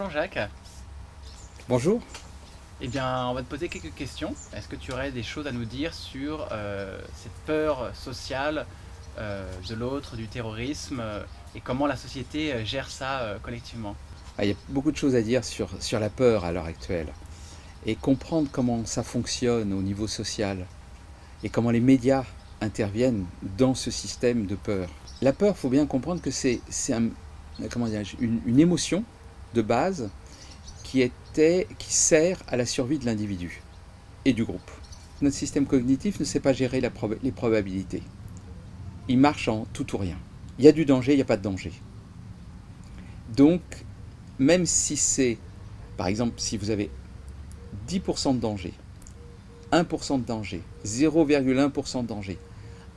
Bonjour Jacques. Bonjour. Eh bien, on va te poser quelques questions. Est-ce que tu aurais des choses à nous dire sur cette peur sociale de l'autre, du terrorisme, et comment la société gère ça collectivement? Il y a beaucoup de choses à dire sur la peur à l'heure actuelle et comprendre comment ça fonctionne au niveau social et comment les médias interviennent dans ce système de peur. La peur, il faut bien comprendre que une émotion de base qui sert à la survie de l'individu et du groupe. Notre système cognitif ne sait pas gérer les probabilités. Il marche en tout ou rien. Il y a du danger, il n'y a pas de danger. Donc, même si c'est, par exemple, si vous avez 10% de danger, 1% de danger, 0,1% de danger,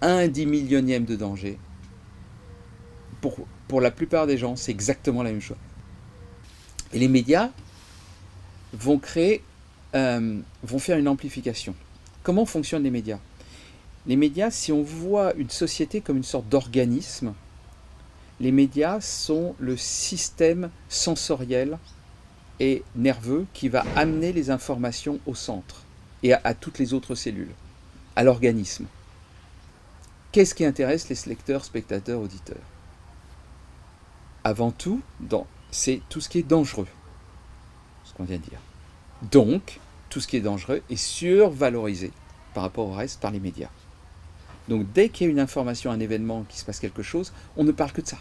1 dix millionième de danger, pour la plupart des gens, c'est exactement la même chose. Et les médias vont vont faire une amplification. Comment fonctionnent les médias? Les médias, si on voit une société comme une sorte d'organisme, les médias sont le système sensoriel et nerveux qui va amener les informations au centre et à toutes les autres cellules, à l'organisme. Qu'est-ce qui intéresse les lecteurs, spectateurs, auditeurs? Avant tout, c'est tout ce qui est dangereux, ce qu'on vient de dire. Donc, tout ce qui est dangereux est survalorisé par rapport au reste par les médias. Donc, dès qu'il y a une information, un événement, qu'il se passe quelque chose, on ne parle que de ça.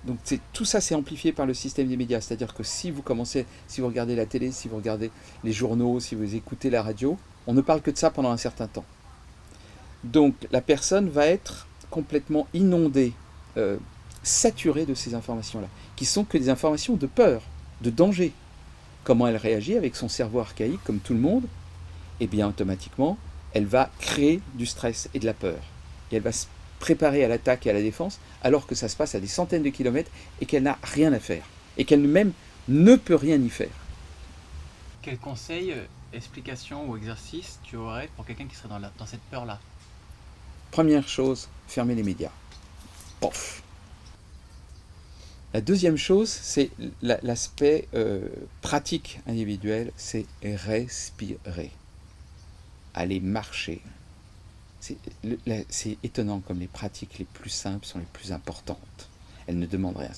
Donc tout ça c'est amplifié par le système des médias. C'est-à-dire que si vous regardez la télé, si vous regardez les journaux, si vous écoutez la radio, on ne parle que de ça pendant un certain temps. Donc la personne va être complètement inondée, saturée de ces informations-là, qui sont que des informations de peur, de danger. Comment elle réagit avec son cerveau archaïque, comme tout le monde? Eh bien automatiquement, elle va créer du stress et de la peur. Et elle va se préparer à l'attaque et à la défense, alors que ça se passe à des centaines de kilomètres et qu'elle n'a rien à faire. Et qu'elle même ne peut rien y faire. Quels conseils, explications ou exercices tu aurais pour quelqu'un qui serait dans cette peur-là? Première chose, fermer les médias. Pof. La deuxième chose, c'est l'aspect pratique individuel, c'est respirer. Aller marcher. C'est étonnant comme les pratiques les plus simples sont les plus importantes. Elles ne demandent rien.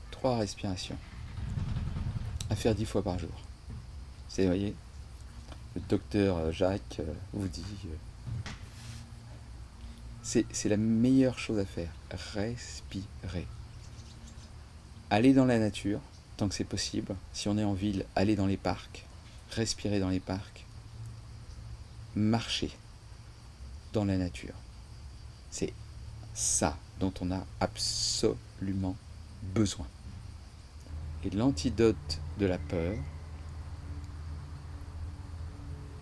Trois respirations. À faire 10 fois par jour. Vous voyez, le docteur Jacques vous dit, c'est la meilleure chose à faire. Respirer. Aller dans la nature, tant que c'est possible. Si on est en ville, aller dans les parcs. Respirer dans les parcs. Marcher dans la nature. C'est ça dont on a absolument besoin. Et l'antidote de la peur,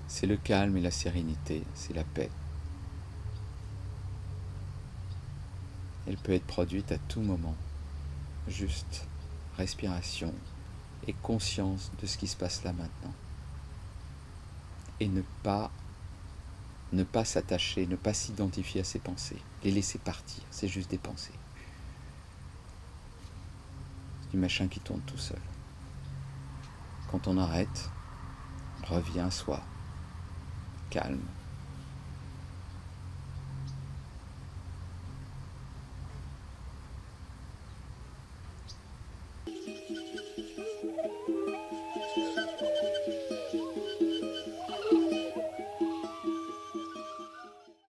c'est le calme et la sérénité, c'est la paix. Elle peut être produite à tout moment. Juste respiration et conscience de ce qui se passe là maintenant. Et ne pas s'attacher, ne pas s'identifier à ses pensées. Les laisser partir, c'est juste des pensées. C'est du machin qui tourne tout seul. Quand on arrête, on revient à soi. Calme,